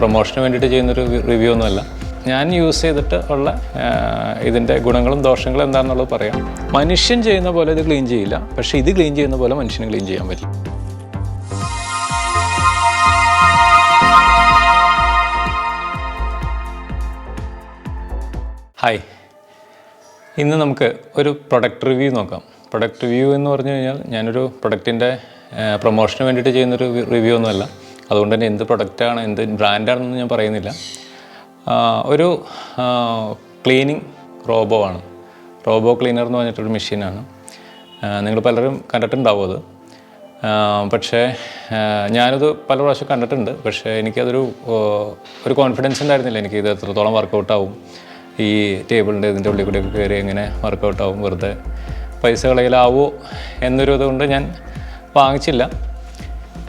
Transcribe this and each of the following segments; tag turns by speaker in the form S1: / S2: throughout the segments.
S1: പ്രൊമോഷന് വേണ്ടിയിട്ട് ചെയ്യുന്നൊരു റിവ്യൂ ഒന്നുമല്ല. ഞാൻ യൂസ് ചെയ്തിട്ട് ഉള്ള ഇതിൻ്റെ ഗുണങ്ങളും ദോഷങ്ങളും എന്താണെന്നുള്ളത് പറയാം. മനുഷ്യൻ ചെയ്യുന്ന പോലെ ഇത് ക്ലീൻ ചെയ്യില്ല, പക്ഷേ ഇത് ക്ലീൻ ചെയ്യുന്ന പോലെ മനുഷ്യന് ക്ലീൻ ചെയ്യാൻ പറ്റും. ഹായ്, ഇന്ന് നമുക്ക് ഒരു പ്രൊഡക്റ്റ് റിവ്യൂ നോക്കാം. പ്രൊഡക്റ്റ് റിവ്യൂ എന്ന് പറഞ്ഞു കഴിഞ്ഞാൽ ഞാനൊരു പ്രൊഡക്റ്റിൻ്റെ പ്രൊമോഷന് വേണ്ടിയിട്ട് ചെയ്യുന്നൊരു റിവ്യൂ ഒന്നുമല്ല. അതുകൊണ്ട് തന്നെ എന്ത് പ്രൊഡക്റ്റാണ് എന്ത് ബ്രാൻഡാണെന്നൊന്നും ഞാൻ പറയുന്നില്ല. ഒരു ക്ലീനിങ് റോബോ ആണ്. റോബോ ക്ലീനർ എന്ന് പറഞ്ഞിട്ടൊരു മെഷീനാണ്. നിങ്ങൾ പലരും കണ്ടിട്ടുണ്ടാവും അത്. പക്ഷേ ഞാനത് പല പ്രാവശ്യം കണ്ടിട്ടുണ്ട്. പക്ഷേ എനിക്കതൊരു കോൺഫിഡൻസ് ഉണ്ടായിരുന്നില്ല എനിക്കിത് എത്രത്തോളം വർക്കൗട്ടാവും, ഈ ടേബിളിൻ്റെ ഇതിൻ്റെ ഉള്ളിൽ കൂടെയൊക്കെ കയറി എങ്ങനെ വർക്കൗട്ടാവും, വെറുതെ പൈസ കളയിലാവോ എന്നൊരു ഇതുകൊണ്ട് ഞാൻ വാങ്ങിച്ചില്ല.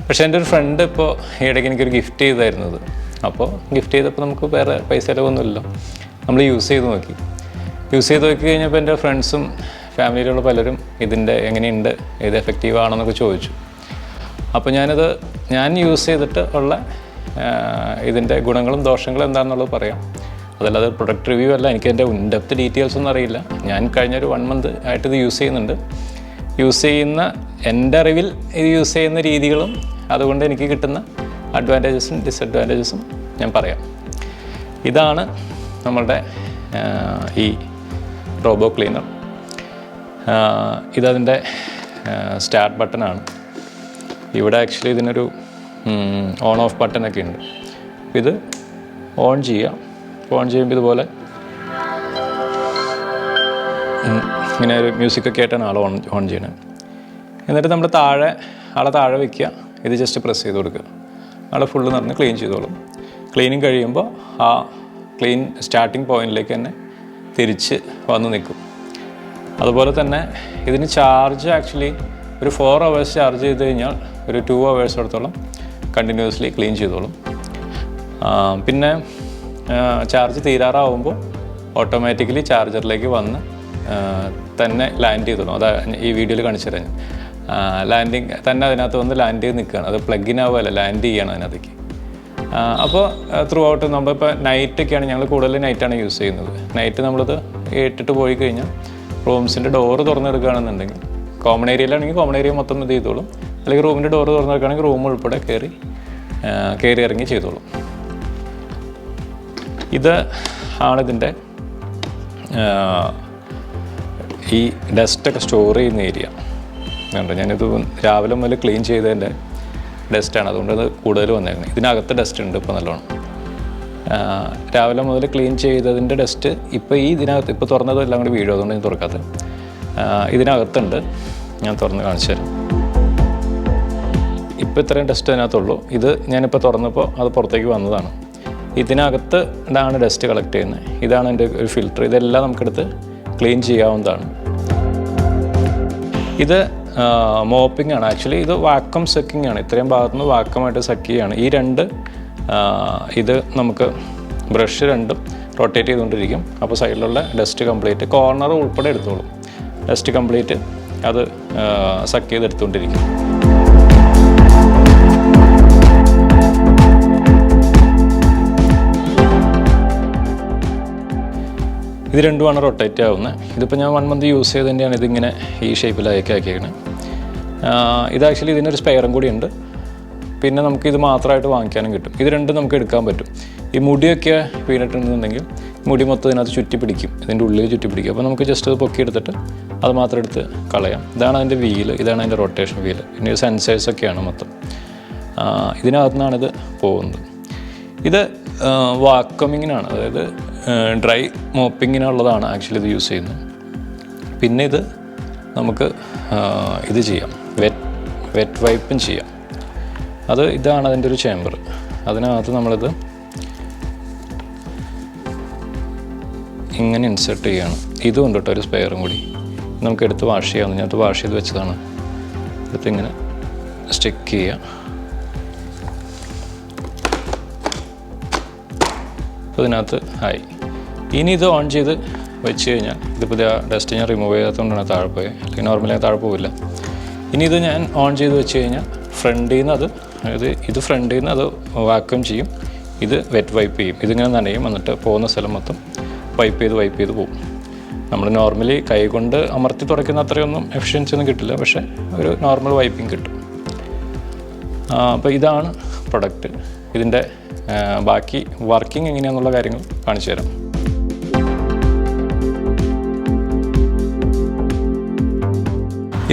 S1: പക്ഷേ എൻ്റെ ഒരു ഫ്രണ്ട് ഇപ്പോൾ ഇടയ്ക്ക് എനിക്കൊരു ഗിഫ്റ്റ് ചെയ്തായിരുന്നത്. അപ്പോൾ ഗിഫ്റ്റ് ചെയ്തപ്പോൾ നമുക്ക് വേറെ പൈസ ചിലവൊന്നുമില്ലല്ലോ, നമ്മൾ യൂസ് ചെയ്ത് നോക്കി കഴിഞ്ഞപ്പോൾ എൻ്റെ ഫ്രണ്ട്സും ഫാമിലിയിലുള്ള പലരും ഇതിൻ്റെ എങ്ങനെയുണ്ട്, ഏത് എഫക്റ്റീവ് ആണെന്നൊക്കെ ചോദിച്ചു. അപ്പോൾ ഞാൻ യൂസ് ചെയ്തിട്ട് ഉള്ള ഇതിൻ്റെ ഗുണങ്ങളും ദോഷങ്ങളും എന്താണെന്നുള്ളത് പറയാം. അതല്ലാതെ പ്രൊഡക്റ്റ് റിവ്യൂ അല്ല. എനിക്ക് എൻ്റെ ഇൻഡെപ്ത് ഡീറ്റെയിൽസ് ഒന്നും അറിയില്ല. ഞാൻ കഴിഞ്ഞൊരു 1 month ആയിട്ട് ഇത് യൂസ് ചെയ്യുന്നുണ്ട്. യൂസ് ചെയ്യുന്ന എൻ്റെ അറിവിൽ ഇത് യൂസ് ചെയ്യുന്ന രീതികളും അതുകൊണ്ട് എനിക്ക് കിട്ടുന്ന അഡ്വാൻറ്റേജസും ഡിസഡ്വാൻറ്റേജസും ഞാൻ പറയാം. ഇതാണ് നമ്മളുടെ ഈ റോബോ ക്ലീനർ. ഇതതിൻ്റെ സ്റ്റാർട്ട് ബട്ടണാണ്. ഇവിടെ ആക്ച്വലി ഇതിനൊരു ഓൺ ഓഫ് ബട്ടണൊക്കെ ഉണ്ട്. ഇത് ഓൺ ചെയ്യാം. ചെയ്യുമ്പോൾ ഇതുപോലെ ഇങ്ങനെ ഒരു മ്യൂസിക്കൊക്കെ ആയിട്ടാണ് ആൾ ഓൺ ചെയ്യുന്നത്. എന്നിട്ട് നമ്മൾ ആളെ താഴെ വയ്ക്കുക. ഇത് ജസ്റ്റ് പ്രസ് ചെയ്ത് കൊടുക്കുക. ആളെ ഫുള്ള് നടന്ന് ക്ലീൻ ചെയ്തോളും. ക്ലീനിങ് കഴിയുമ്പോൾ ആ ക്ലീൻ സ്റ്റാർട്ടിങ് പോയിന്റിലേക്ക് തന്നെ തിരിച്ച് വന്ന് നിൽക്കും. അതുപോലെ തന്നെ ഇതിന് ചാർജ് ആക്ച്വലി ഒരു 4 hours ചാർജ് ചെയ്ത് കഴിഞ്ഞാൽ ഒരു 2 hours കണ്ടിന്യൂസ്ലി ക്ലീൻ ചെയ്തോളും. പിന്നെ ചാർജ് തീരാറാവുമ്പോൾ ഓട്ടോമാറ്റിക്കലി ചാർജറിലേക്ക് വന്ന് തന്നെ ലാൻഡ് ചെയ്തോളും. അത് ഈ വീഡിയോയിൽ കാണിച്ചു തരാം. ലാൻഡിങ് തന്നെ അതിനകത്ത് വന്ന് ലാൻഡ് ചെയ്ത് നിൽക്കുകയാണ്. അത് പ്ലഗ് ആവുകയല്ല, ലാൻഡ് ചെയ്യണം അതിനകത്തേക്ക്. അപ്പോൾ ത്രൂ ഔട്ട് നമ്മളിപ്പോൾ നൈറ്റൊക്കെയാണ്, ഞങ്ങൾ കൂടുതൽ നൈറ്റാണ് യൂസ് ചെയ്യുന്നത്. നൈറ്റ് നമ്മളിത് ഇട്ടിട്ട് പോയി കഴിഞ്ഞാൽ റൂംസിൻ്റെ ഡോറ് തുറന്നെടുക്കുകയാണെന്നുണ്ടെങ്കിൽ, കോമൺ ഏരിയയിലാണെങ്കിൽ കോമൺ ഏരിയ മൊത്തം ഇത് ചെയ്തോളും. അല്ലെങ്കിൽ റൂമിൻ്റെ ഡോറ് തുറന്നെടുക്കുകയാണെങ്കിൽ റൂം ഉൾപ്പെടെ കയറി ഇറങ്ങി ചെയ്തോളും. ഇത് ആണിതിൻ്റെ ഈ ഡസ്റ്റൊക്കെ സ്റ്റോർ ചെയ്യുന്ന ഏരിയ. ഉണ്ട്, ഞാനിത് രാവിലെ മുതൽ ക്ലീൻ ചെയ്തതിൻ്റെ ഡസ്റ്റാണ്, അതുകൊണ്ട് അത് കൂടുതൽ വന്നേക്കുന്നത്. ഇതിനകത്ത് ഡസ്റ്റ് ഉണ്ട് ഇപ്പോൾ നല്ലോണം. രാവിലെ മുതൽ ക്ലീൻ ചെയ്തതിൻ്റെ ഡസ്റ്റ് ഇപ്പോൾ തുറന്നതും എല്ലാം കൂടി വീഴും. അതുകൊണ്ട് ഞാൻ തുറക്കാത്തത്. ഇതിനകത്തുണ്ട്, ഞാൻ തുറന്ന് കാണിച്ചു തരാം. ഇപ്പോൾ ഇത്രയും ഡസ്റ്റ് അതിനകത്തുള്ളൂ. ഇത് ഞാനിപ്പോൾ തുറന്നപ്പോൾ അത് പുറത്തേക്ക് വന്നതാണ്. ഇതിനകത്ത് ഇതാണ് ഡസ്റ്റ് കളക്ട് ചെയ്യുന്നത്. ഇതാണ് എൻ്റെ ഒരു ഫിൽറ്റർ. ഇതെല്ലാം നമുക്കെടുത്ത് ക്ലീൻ ചെയ്യാവുന്നതാണ്. ഇത് മോപ്പിംഗ് ആണ്. ആക്ച്വലി ഇത് വാക്വം സക്കിങ് ആണ്. ഇത്രയും ഭാഗത്തുനിന്ന് വാക്വമായിട്ട് സക്ക് ചെയ്യുകയാണ്. ഈ ഇത് നമുക്ക് ബ്രഷ് രണ്ടും റൊട്ടേറ്റ് ചെയ്തുകൊണ്ടിരിക്കും. അപ്പോൾ സൈഡിലുള്ള ഡസ്റ്റ് കംപ്ലീറ്റ്, കോർണർ ഉൾപ്പെടെ എടുത്തോളും. ഡസ്റ്റ് കംപ്ലീറ്റ് അത് സക്ക് ചെയ്തെടുത്തുകൊണ്ടിരിക്കും. ഇത് രണ്ടുമാണ് റൊട്ടേറ്റ് ആവുന്നത്. ഇതിപ്പോൾ ഞാൻ 1 month യൂസ് ചെയ്ത് തന്നെയാണ് ഇതിങ്ങനെ ഈ ഷേപ്പിലാക്കി ആക്കിയേക്കുന്നത്. ഇത് ആക്ച്വലി ഇതിനൊരു സ്പെയറും കൂടി ഉണ്ട്. പിന്നെ നമുക്ക് ഇത് മാത്രമായിട്ട് വാങ്ങിക്കാനും കിട്ടും. ഇത് രണ്ടും നമുക്ക് എടുക്കാൻ പറ്റും. ഈ മുടിയൊക്കെ വീണിട്ടുണ്ടെന്നുണ്ടെങ്കിൽ മുടി മൊത്തം ഇതിനകത്ത് ചുറ്റി പിടിക്കും, ഇതിൻ്റെ ഉള്ളിൽ ചുറ്റി പിടിക്കും. അപ്പോൾ നമുക്ക് ജസ്റ്റ് അത് പൊക്കിയെടുത്തിട്ട് അത് മാത്രം എടുത്ത് കളയാം. ഇതാണ് അതിൻ്റെ വീല്, ഇതാണ് അതിൻ്റെ റൊട്ടേഷൻ വീല്. പിന്നെ ഒരു സെൻസേഴ്സൊക്കെയാണ് മൊത്തം. ഇതിനകത്തു നിന്നാണിത് പോകുന്നത്. ഇത് വാക്വമിങ്ങിനാണ്, അതായത് ഡ്രൈ മോപ്പിങ്ങിനുള്ളതാണ് ആക്ച്വലി ഇത് യൂസ് ചെയ്യുന്നത്. പിന്നെ ഇത് നമുക്ക് ഇത് ചെയ്യാം, വെറ്റ് വൈപ്പും ചെയ്യാം. ഇതാണ് അതിൻ്റെ ഒരു ചേമ്പർ. അതിനകത്ത് നമ്മളിത് ഇങ്ങനെ ഇൻസേർട്ട് ചെയ്യുകയാണ്. ഇതും ഉണ്ട് കേട്ടോ, ഒരു സ്പെയറും കൂടി. നമുക്ക് എടുത്ത് വാഷ് ചെയ്യാവുന്ന, ഞാനത് വാഷ് ചെയ്ത് വെച്ചതാണ്. ഇങ്ങനെ സ്റ്റിക്ക് ചെയ്യുക. അപ്പോൾ ഇതിനകത്ത് ആയി. ഇനി ഇത് ഓൺ ചെയ്ത് വെച്ച് കഴിഞ്ഞാൽ, ഇതിപ്പോൾ ഡസ്റ്റ് ഞാൻ റിമൂവ് ചെയ്യാത്തതുകൊണ്ടാണ് താഴെ പോയത്, അല്ലെങ്കിൽ നോർമലി താഴെ പോവില്ല. ഇനി ഇത് ഞാൻ ഓൺ ചെയ്ത് വെച്ച് കഴിഞ്ഞാൽ ഫ്രണ്ടിൽ നിന്ന് ഇത് ഫ്രണ്ടിൽ നിന്ന് അത് വാക്വം ചെയ്യും. ഇത് വെറ്റ് വൈപ്പ് ചെയ്യും. ഇതിങ്ങനെ നനയും, എന്നിട്ട് പോകുന്ന സ്ഥലം മൊത്തം വൈപ്പ് ചെയ്ത് പോകും. നമ്മൾ നോർമലി കൈ കൊണ്ട് അമർത്തി തുടയ്ക്കുന്ന അത്രയൊന്നും എഫിഷ്യൻസി ഒന്നും കിട്ടില്ല, പക്ഷേ ഒരു നോർമൽ വൈപ്പിംഗ് കിട്ടും. അപ്പോൾ ഇതാണ് പ്രൊഡക്റ്റ്. ഇതിൻ്റെ ബാക്കി വർക്കിംഗ് എങ്ങനെയാണെന്നുള്ള കാര്യങ്ങൾ കാണിച്ചു തരാം.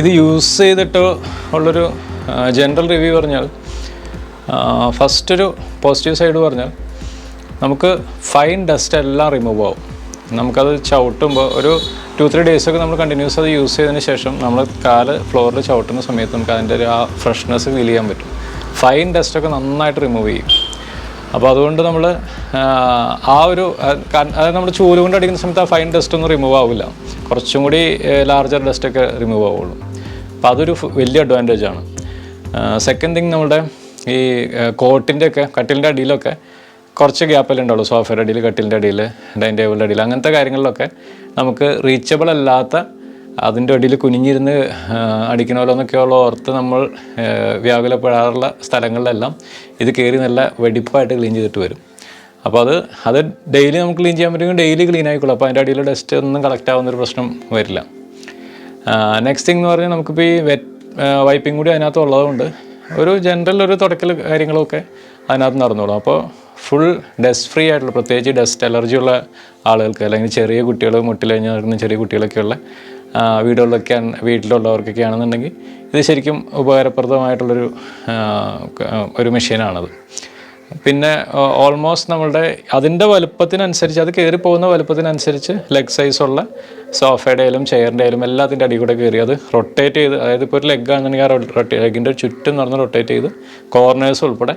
S1: ഇത് യൂസ് ചെയ്തിട്ട് ഉള്ളൊരു ജനറൽ റിവ്യൂ പറഞ്ഞാൽ, ഫസ്റ്റ് ഒരു പോസിറ്റീവ് സൈഡ് പറഞ്ഞാൽ നമുക്ക് ഫൈൻ ഡസ്റ്റ് എല്ലാം റിമൂവ് ആവും. നമുക്കത് ചവിട്ടുമ്പോൾ ഒരു 2-3 ഡേയ്സൊക്കെ നമ്മൾ കണ്ടിന്യൂസ് അത് യൂസ് ചെയ്തതിന് ശേഷം നമ്മൾ കാല് ഫ്ലോറിൽ ചവിട്ടുന്ന സമയത്ത് നമുക്ക് അതിൻ്റെ ഒരു ആ ഫ്രഷ്നെസ് ഫീൽ ചെയ്യാൻ പറ്റും. ഫൈൻ ഡസ്റ്റൊക്കെ നന്നായിട്ട് റിമൂവ് ചെയ്യും. അപ്പോൾ അതുകൊണ്ട് നമ്മൾ ആ ഒരു അതായത് നമ്മൾ ചൂല് കൊണ്ട് അടിക്കുന്ന സമയത്ത് ആ ഫൈൻ ഡസ്റ്റ് ഒന്നും റിമൂവ് ആവില്ല, കുറച്ചും കൂടി ലാർജർ ഡസ്റ്റൊക്കെ റിമൂവ് ആവുള്ളൂ. അപ്പോൾ അതൊരു വലിയ അഡ്വാൻറ്റേജാണ്. സെക്കൻഡ് തിങ്, നമ്മുടെ ഈ കോട്ടിൻ്റെ ഒക്കെ കട്ടിലിൻ്റെ അടിയിലൊക്കെ കുറച്ച് ഗ്യാപ്പെല്ലാം ഉണ്ടാവുള്ളൂ. സോഫയുടെ അടിയിൽ, കട്ടിലിൻ്റെ അടിയിൽ, ഡൈനിങ് ടേബിളിൻ്റെ അടിയിൽ, അങ്ങനത്തെ കാര്യങ്ങളിലൊക്കെ നമുക്ക് റീച്ചബിൾ അല്ലാത്ത അതിൻ്റെ അടിയിൽ കുനിഞ്ഞിരുന്ന് അടിക്കണമല്ലോ എന്നൊക്കെയുള്ള ഓർത്ത് നമ്മൾ വ്യാകുലപ്പെടാറുള്ള സ്ഥലങ്ങളിലെല്ലാം ഇത് കയറി നല്ല വെടിപ്പായിട്ട് ക്ലീൻ ചെയ്തിട്ട് വരും. അപ്പോൾ അത് ഡെയിലി നമുക്ക് ക്ലീൻ ചെയ്യാൻ പറ്റുമെങ്കിൽ ഡെയിലി ക്ലീൻ ആയിക്കോളും. അപ്പോൾ അതിൻ്റെ അടിയിൽ ഡസ്റ്റ് ഒന്നും കളക്ട് ആവുന്നൊരു പ്രശ്നം വരില്ല. നെക്സ്റ്റ് തിങ് എന്ന് പറഞ്ഞാൽ നമുക്കിപ്പോൾ ഈ വൈപ്പിംഗ് കൂടി അതിനകത്ത് ഉള്ളതുകൊണ്ട് ഒരു ജനറൽ ഒരു തുടക്കൽ കാര്യങ്ങളൊക്കെ അതിനകത്ത് നടന്നോളും. അപ്പോൾ ഫുൾ ഡസ്റ്റ് ഫ്രീ ആയിട്ടുള്ള, പ്രത്യേകിച്ച് ഡസ്റ്റ് അലർജി ഉള്ള ആളുകൾക്ക്, അല്ലെങ്കിൽ ചെറിയ കുട്ടികൾ, മുട്ടിൽ കഴിഞ്ഞ് നടക്കുന്ന ചെറിയ കുട്ടികളൊക്കെയുള്ള വീട്ടിലുള്ളവർക്കൊക്കെ ആണെന്നുണ്ടെങ്കിൽ ഇത് ശരിക്കും ഉപകാരപ്രദമായിട്ടുള്ളൊരു മെഷീനാണത്. പിന്നെ ഓൾമോസ്റ്റ് നമ്മളുടെ അതിൻ്റെ വലുപ്പത്തിനനുസരിച്ച്, അത് കയറി പോകുന്ന വലുപ്പത്തിനനുസരിച്ച് ലെഗ് സൈസുള്ള സോഫയുടെ ആയാലും ചെയറിൻ്റെ ആയാലും എല്ലാത്തിൻ്റെ അടി കൂടെ കയറി അത് റൊട്ടേറ്റ് ചെയ്ത്, അതായത് ഇപ്പോൾ ഒരു ലെഗ് ആണെന്നുണ്ടെങ്കിൽ ആ ലെഗിൻ്റെ ചുറ്റും നടന്ന് റൊട്ടേറ്റ് ചെയ്ത് കോർണേഴ്സ് ഉൾപ്പെടെ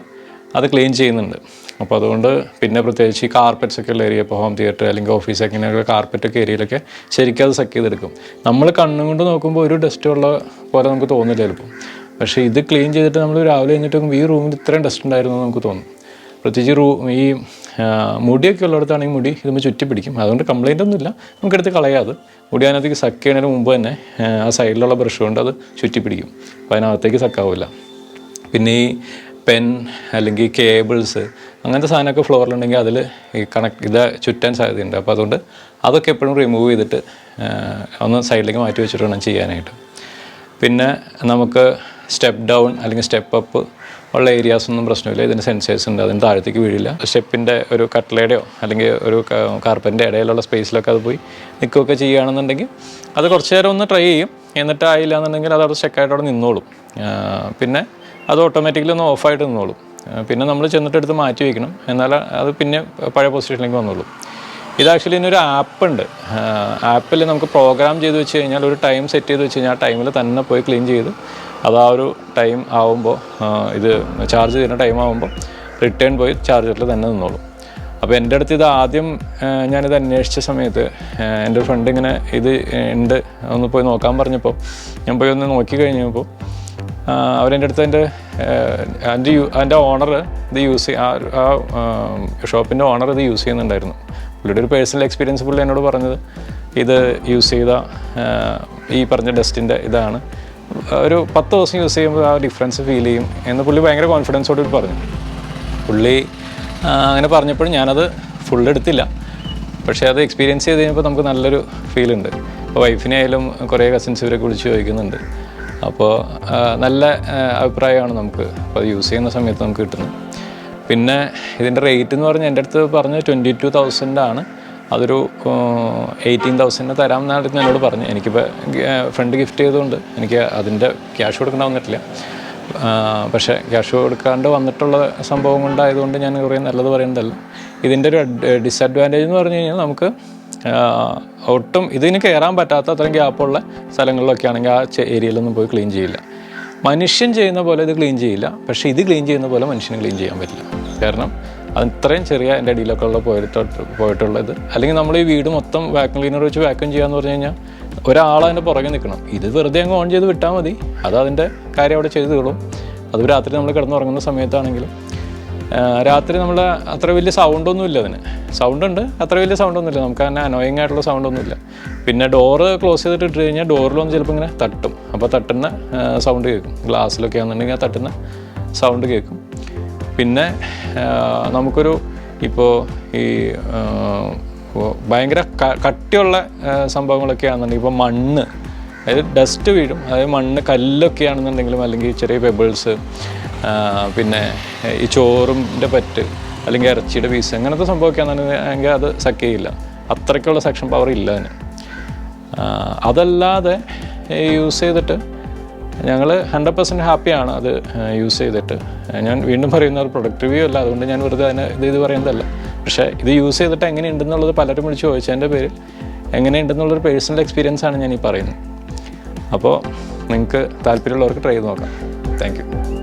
S1: അത് ക്ലീൻ ചെയ്യുന്നുണ്ട്. അപ്പോൾ അതുകൊണ്ട് പിന്നെ പ്രത്യേകിച്ച് ഈ കാർപ്പറ്റ്സ് ഒക്കെ ഉള്ള ഏരിയ, ഇപ്പോൾ ഹോം തിയേറ്റർ അല്ലെങ്കിൽ ഓഫീസൊക്കെ ഇങ്ങനെയുള്ള കാർപ്പറ്റൊക്കെ ഏരിയയിലൊക്കെ ശരിക്കും അത് സക്ക് ചെയ്തെടുക്കും. നമ്മൾ കണ്ണുകൊണ്ട് നോക്കുമ്പോൾ ഒരു ഡസ്റ്റ് ഉള്ള പോലെ നമുക്ക് തോന്നില്ല ചിലപ്പോൾ, പക്ഷേ ഇത് ക്ലീൻ ചെയ്തിട്ട് നമ്മൾ രാവിലെ കഴിഞ്ഞിട്ട് നോക്കുമ്പോൾ ഈ റൂമിൽ ഇത്രയും ഡസ്റ്റ് ഉണ്ടായിരുന്നു നമുക്ക് തോന്നും. പ്രത്യേകിച്ച് ഈ മുടിയൊക്കെ ഉള്ളിടത്താണെങ്കിൽ മുടി ഇതുമ്പോൾ ചുറ്റി പിടിക്കും. അതുകൊണ്ട് കംപ്ലയിൻ്റ് ഒന്നുമില്ല, നമുക്കെടുത്ത് കളയാതെ മുടി അതിനകത്തേക്ക് സക്ക് ചെയ്യുന്നതിന് മുമ്പ് തന്നെ ആ സൈഡിലുള്ള ബ്രഷ് കൊണ്ട് അത് ചുറ്റി പിടിക്കും. അപ്പോൾ അതിനകത്തേക്ക് സക്കാവില്ല. പിന്നെ ഈ പെൻ അല്ലെങ്കിൽ കേബിൾസ് അങ്ങനത്തെ സാധനമൊക്കെ ഫ്ലോറിലുണ്ടെങ്കിൽ അതിൽ ഈ ഇത് ചുറ്റാൻ സാധ്യതയുണ്ട്. അപ്പോൾ അതുകൊണ്ട് അതൊക്കെ എപ്പോഴും റിമൂവ് ചെയ്തിട്ട് ഒന്ന് സൈഡിലേക്ക് മാറ്റി വെച്ചിട്ട് വേണം ചെയ്യാനായിട്ട്. പിന്നെ നമുക്ക് സ്റ്റെപ്പ് ഡൗൺ അല്ലെങ്കിൽ സ്റ്റെപ്പ് അപ്പ് ഉള്ള ഏരിയാസൊന്നും പ്രശ്നമില്ല. ഇതിന് സെൻസേഴ്സ് ഉണ്ട്, അതിന് താഴത്തേക്ക് വീഴില്ല. സ്റ്റെപ്പിൻ്റെ ഒരു കട്ട്ലയുടെയോ അല്ലെങ്കിൽ ഒരു കാർപ്പറ്റിൻ്റെ ഇടയിലുള്ള സ്പേസിലൊക്കെ അത് പോയി നിൽക്കുകയൊക്കെ ചെയ്യുകയാണെന്നുണ്ടെങ്കിൽ അത് കുറച്ച് നേരം ഒന്ന് ട്രൈ ചെയ്യും. എന്നിട്ട് ആയില്ല എന്നുണ്ടെങ്കിൽ അത് അവിടെ സ്റ്റെക്കായിട്ട് അവിടെ നിന്നോളും. പിന്നെ അത് ഓട്ടോമാറ്റിക്കലി ഒന്ന് ഓഫായിട്ട് നിന്നോളും. പിന്നെ നമ്മൾ ചെന്നിട്ട് എടുത്ത് മാറ്റി വയ്ക്കണം, എന്നാൽ അത് പിന്നെ പഴയ പൊസിഷനിലേക്ക് വന്നോളും. ഇത് ആക്ച്വലി ഇതിനൊരു ആപ്പുണ്ട്. ആപ്പിൽ നമുക്ക് പ്രോഗ്രാം ചെയ്ത് വെച്ച് കഴിഞ്ഞാൽ ഒരു ടൈം സെറ്റ് ചെയ്ത് വെച്ച് കഴിഞ്ഞാൽ ആ ടൈമിൽ തന്നെ പോയി ക്ലീൻ ചെയ്ത് അത് ആ ഒരു ടൈം ആവുമ്പോൾ, ഇത് ചാർജ് ചെയ്യുന്ന ടൈം ആകുമ്പോൾ റിട്ടേൺ പോയി ചാർജറിൽ തന്നെ നിന്നോളും. അപ്പോൾ എൻ്റെ അടുത്ത് ഇത് ആദ്യം ഞാനിത് അന്വേഷിച്ച സമയത്ത് എൻ്റെ ഒരു ഫ്രണ്ട് ഇങ്ങനെ ഇത് ഉണ്ട് ഒന്ന് പോയി നോക്കാൻ പറഞ്ഞപ്പോൾ ഞാൻ പോയി ഒന്ന് നോക്കി കഴിഞ്ഞപ്പോൾ അവരെൻ്റെ അടുത്ത് എൻ്റെ ഓണർ ഇത് യൂസ് ആ ഷോപ്പിൻ്റെ ഓണർ ഇത് യൂസ് ചെയ്യുന്നുണ്ടായിരുന്നു. പുള്ളിയുടെ ഒരു പേഴ്സണൽ എക്സ്പീരിയൻസ് പുള്ളി എന്നോട് പറഞ്ഞത് ഇത് യൂസ് ചെയ്ത ഈ പറഞ്ഞ ഡസ്റ്റിൻ്റെ ഇതാണ്, ഒരു 10 ദിവസം യൂസ് ചെയ്യുമ്പോൾ ആ ഡിഫറൻസ് ഫീൽ ചെയ്യും എന്ന് പുള്ളി ഭയങ്കര കോൺഫിഡൻസോട് പറഞ്ഞു. പുള്ളി അങ്ങനെ പറഞ്ഞപ്പോഴും ഞാനത് ഫുൾ എടുത്തില്ല, പക്ഷേ അത് എക്സ്പീരിയൻസ് ചെയ്ത് കഴിഞ്ഞപ്പോൾ നമുക്ക് നല്ലൊരു ഫീലുണ്ട്. ഇപ്പോൾ വൈഫിനെ ആയാലും കുറേ കസിൻസ് ഇവരൊക്കെ വിളിച്ച് ചോദിക്കുന്നുണ്ട്. അപ്പോൾ നല്ല അഭിപ്രായമാണ് നമുക്ക് അപ്പോൾ അത് യൂസ് ചെയ്യുന്ന സമയത്ത് നമുക്ക് കിട്ടുന്നത്. പിന്നെ ഇതിൻ്റെ റേറ്റ് എന്ന് പറഞ്ഞാൽ എൻ്റെ അടുത്ത് പറഞ്ഞ് 22,000 ആണ്. അതൊരു 18,000 തരാമെന്നായിരുന്നു എന്നോട് പറഞ്ഞു. എനിക്കിപ്പോൾ ഫ്രണ്ട് ഗിഫ്റ്റ് ചെയ്തുകൊണ്ട് എനിക്ക് അതിൻ്റെ ക്യാഷ് കൊടുക്കേണ്ട വന്നിട്ടില്ല. പക്ഷേ ക്യാഷ് കൊടുക്കാണ്ട് വന്നിട്ടുള്ള സംഭവം കൊണ്ടായതുകൊണ്ട് ഞാൻ കുറേ നല്ലത് പറയുന്നതല്ല. ഇതിൻ്റെ ഒരു ഡിസഡ്വാൻറ്റേജ് എന്ന് പറഞ്ഞു കഴിഞ്ഞാൽ നമുക്ക് ഒട്ടും ഇതിന് കയറാൻ പറ്റാത്ത അത്രയും ഗ്യാപ്പുള്ള സ്ഥലങ്ങളിലൊക്കെ ആണെങ്കിൽ ആ ഏരിയയിലൊന്നും പോയി ക്ലീൻ ചെയ്യില്ല. മനുഷ്യൻ ചെയ്യുന്ന പോലെ ഇത് ക്ലീൻ ചെയ്യില്ല, പക്ഷേ ഇത് ക്ലീൻ ചെയ്യുന്ന പോലെ മനുഷ്യന് ക്ലീൻ ചെയ്യാൻ പറ്റില്ല. കാരണം അത് ഇത്രയും ചെറിയ എൻ്റെ അടിയിലൊക്കെ ഉള്ള പോയിട്ടുള്ളത്. അല്ലെങ്കിൽ നമ്മൾ ഈ വീട് മൊത്തം വാക്യൂം ക്ലീനർ വെച്ച് വാക്യൂം ചെയ്യാന്ന് പറഞ്ഞു കഴിഞ്ഞാൽ ഒരാളതിൻ്റെ പുറകെ നിൽക്കണം. ഇത് വെറുതെ അങ്ങ് ഓൺ ചെയ്ത് വിട്ടാൽ മതി, അത് അതിൻ്റെ കാര്യം അവിടെ ചെയ്ത് തീർക്കും. അത് രാത്രി നമ്മൾ കിടന്നുറങ്ങുന്ന സമയത്താണെങ്കിലും രാത്രി നമ്മൾ അത്ര വലിയ സൗണ്ടൊന്നുമില്ല, അതിന് സൗണ്ടുണ്ട്, അത്ര വലിയ സൗണ്ടൊന്നുമില്ല, നമുക്ക് തന്നെ അനോയിങ് ആയിട്ടുള്ള സൗണ്ടൊന്നുമില്ല. പിന്നെ ഡോറ് ക്ലോസ് ചെയ്തിട്ട് ഇട്ട് കഴിഞ്ഞാൽ ഡോറിലൊന്ന് ചിലപ്പോൾ ഇങ്ങനെ തട്ടും, അപ്പോൾ തട്ടുന്ന സൗണ്ട് കേൾക്കും. ഗ്ലാസ്സിലൊക്കെ ആണെന്നുണ്ടെങ്കിൽ ആ തട്ടുന്ന സൗണ്ട് കേൾക്കും. പിന്നെ നമുക്കൊരു ഇപ്പോൾ ഈ ഭയങ്കര കട്ടിയുള്ള സംഭവങ്ങളൊക്കെ ആണെന്നുണ്ടെങ്കിൽ ഇപ്പോൾ മണ്ണ്, അതായത് ഡസ്റ്റ് വീഴും, അതായത് മണ്ണ് കല്ലൊക്കെ ആണെന്നുണ്ടെങ്കിലും അല്ലെങ്കിൽ ചെറിയ പെബിൾസ്, പിന്നെ ഈ ചോറിൻ്റെ പറ്റ് അല്ലെങ്കിൽ ഇറച്ചിയുടെ പീസ് അങ്ങനത്തെ സംഭവമൊക്കെ ആണെന്നുണ്ടെങ്കിൽ അത് സക്ക് ചെയ്യില്ല, അത്രയ്ക്കുള്ള സെക്ഷൻ പവർ ഇല്ല അതിന്. അതല്ലാതെ യൂസ് ചെയ്തിട്ട് ഞങ്ങൾ 100% ഹാപ്പിയാണ് അത് യൂസ് ചെയ്തിട്ട്. ഞാൻ വീണ്ടും പറയുന്നത് പ്രൊഡക്റ്റ് റിവ്യൂ അല്ല, അതുകൊണ്ട് ഞാൻ വെറുതെ അതിന് ഇത് പറയുന്നതല്ല. പക്ഷേ ഇത് യൂസ് ചെയ്തിട്ട് എങ്ങനെയുണ്ടെന്നുള്ളത് പലരും വിളിച്ച് ചോദിച്ചതിൻ്റെ പേരിൽ എങ്ങനെയുണ്ടെന്നുള്ളൊരു പേഴ്സണൽ എക്സ്പീരിയൻസാണ് ഞാൻ ഈ പറയുന്നത്. അപ്പോൾ നിങ്ങൾക്ക് താല്പര്യമുള്ളവർക്ക് ട്രൈ ചെയ്ത് നോക്കാം. Thank you.